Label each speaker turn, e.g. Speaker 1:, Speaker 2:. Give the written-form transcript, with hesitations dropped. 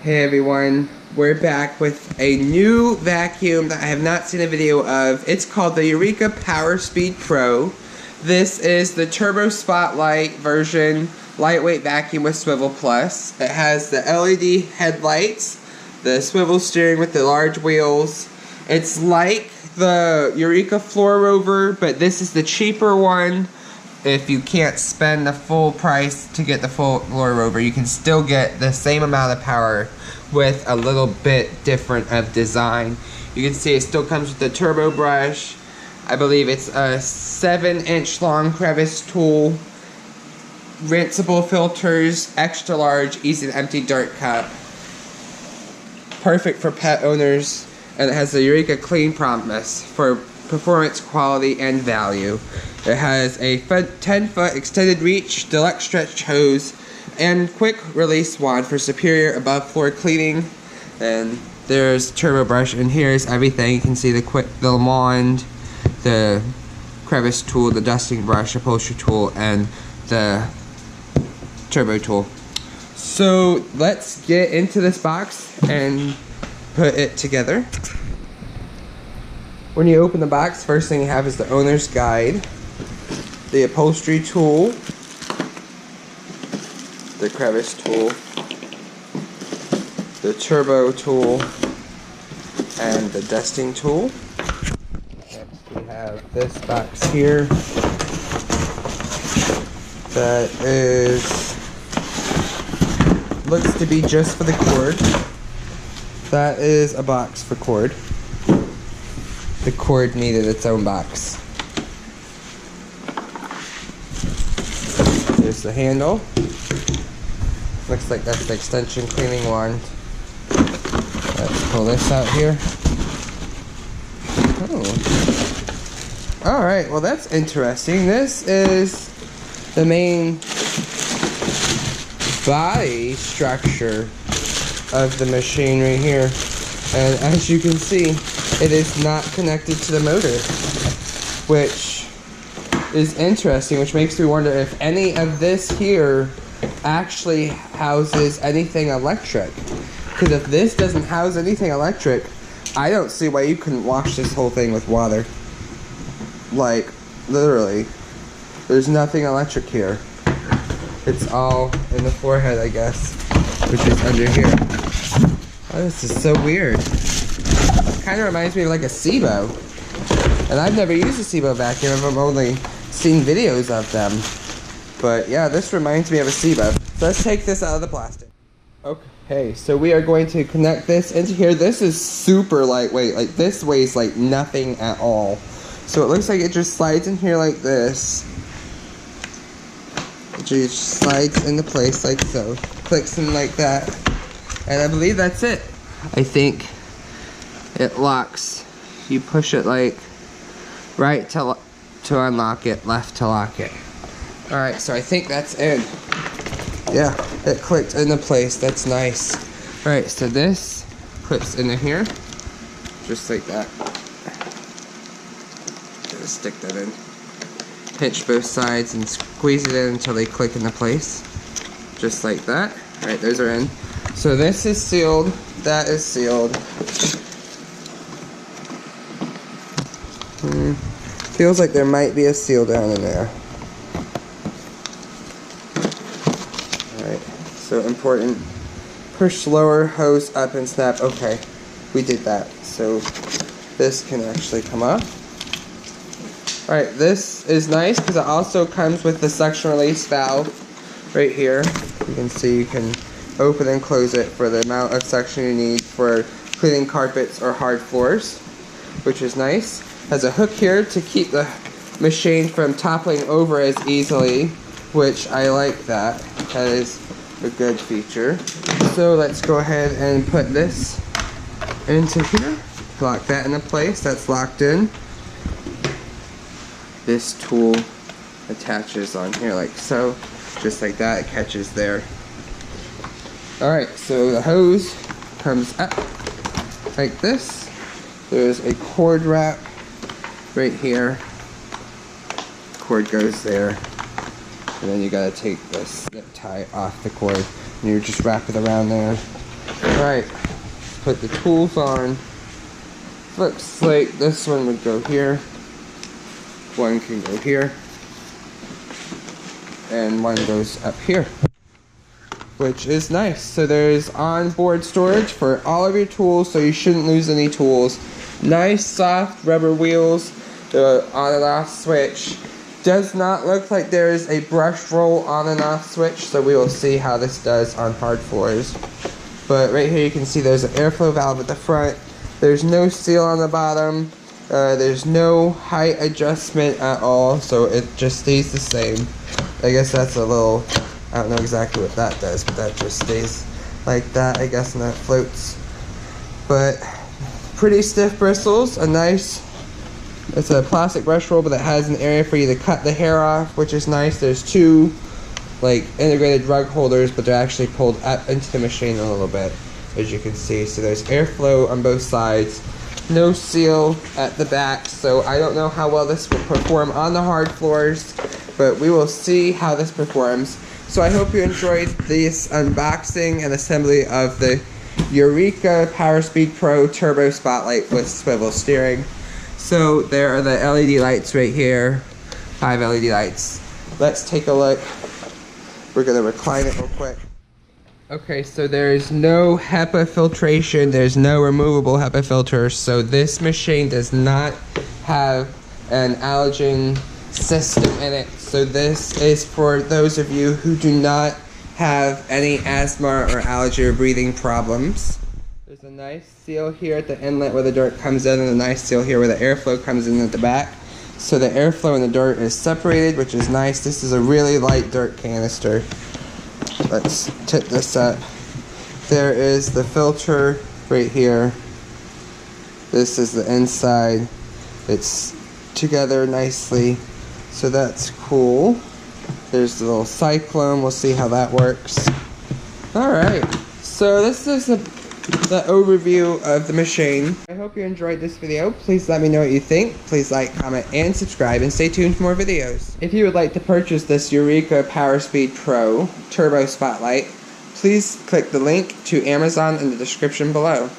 Speaker 1: Hey everyone, we're back with a new vacuum that I have not seen a video of. It's called the Eureka POWERSPEED Pro. This is the Turbo Spotlight version, lightweight vacuum with swivel plus. It has the LED headlights, the swivel steering with the large wheels. It's like the Eureka Floor Rover, but this is the cheaper one. If you can't spend the full price to get the full Floor Rover, you can still get the same amount of power with a little bit different of design. You can see it still comes with the turbo brush. I believe it's a 7-inch long crevice tool, rinsable filters, extra large, easy to empty dirt cup. Perfect for pet owners, and it has the Eureka Clean Promise for performance, quality, and value. It has a 10-foot extended reach, deluxe stretch hose, and quick release wand for superior above floor cleaning. And there's turbo brush, and here's everything. You can see the wand, the crevice tool, the dusting brush, upholstery tool, and the turbo tool. So let's get into this box and put it together. When you open the box, first thing you have is the owner's guide, the upholstery tool, the crevice tool, the turbo tool, and the dusting tool. Next we have this box here that looks to be just for the cord. That is a box for cord. The cord needed its own box. There's the handle. Looks like that's the extension cleaning wand. Let's pull this out here. Oh. Alright, well that's interesting. This is the main body structure of the machine right here. And as you can see, it is not connected to the motor, which is interesting, which makes me wonder if any of this here actually houses anything electric. Because if this doesn't house anything electric, I don't see why you couldn't wash this whole thing with water. Like, literally, there's nothing electric here. It's all in the forehead, I guess, which is under here. Oh, this is so weird. Kind of reminds me of like a SIBO, and I've never used a SIBO vacuum. I've only seen videos of them, but yeah, this reminds me of a SIBO. So let's take this out of the plastic. Okay, so we are going to connect this into here. This is super lightweight. Like, this weighs like nothing at all. So it looks like it just slides in here like this. It just slides into place like so. Clicks in like that, and I believe that's it. I think it locks. You push it like right to unlock it, left to lock it. Alright, so I think that's in. Yeah, it clicked into place. That's nice. Alright, so this clips into here, just like that. Just stick that in. Pinch both sides and squeeze it in until they click into place. Just like that. Alright, those are in. So this is sealed. That is sealed. Feels like there might be a seal down in there. Alright, so important. Push lower, hose up and snap. Okay, we did that. So this can actually come off. Alright, this is nice because it also comes with the suction release valve right here. You can see you can open and close it for the amount of suction you need for cleaning carpets or hard floors, which is nice. Has a hook here to keep the machine from toppling over as easily, which I like that. That is a good feature. So let's go ahead and put this into here. Lock that into place. That's locked in. This tool attaches on here like so. Just like that, it catches there. Alright, so the hose comes up like this. There's a cord wrap right here. Cord goes there. And then you gotta take the snip tie off the cord. And you just wrap it around there. Alright, put the tools on. Looks like this one would go here. One can go here. And one goes up here, which is nice. So there's onboard storage for all of your tools, so you shouldn't lose any tools. Nice soft rubber wheels, on and off switch. Does not look like there is a brush roll on and off switch, so we will see how this does on hard floors. But right here you can see there's an airflow valve at the front. There's no seal on the bottom. There's no height adjustment at all, so it just stays the same. I guess that's a little, I don't know exactly what that does, but that just stays like that, I guess, and that floats. But pretty stiff bristles, it's a plastic brush roll, but it has an area for you to cut the hair off, which is nice. There's two like integrated rug holders, but they're actually pulled up into the machine a little bit, as you can see. So there's airflow on both sides. No seal at the back, so I don't know how well this will perform on the hard floors, but we will see how this performs. So I hope you enjoyed this unboxing and assembly of the Eureka POWERSPEED Pro Turbo Spotlight with swivel steering. So there are the LED lights right here, 5 LED lights. Let's take a look. We're gonna recline it real quick. Okay, so there's no HEPA filtration, there's no removable HEPA filter, so this machine does not have an allergen system in it. So this is for those of you who do not have any asthma or allergy or breathing problems. There's a nice seal here at the inlet where the dirt comes in, and a nice seal here where the airflow comes in at the back. So the airflow and the dirt is separated, which is nice. This is a really light dirt canister. Let's tip this up. There is the filter right here. This is the inside. It's together nicely, so that's cool. There's the little cyclone. We'll see how that works. Alright, so this is the overview of the machine. I hope you enjoyed this video. Please let me know what you think. Please like, comment, and subscribe, and stay tuned for more videos. If you would like to purchase this Eureka POWERSPEED Pro Turbo Spotlight, please click the link to Amazon in the description below.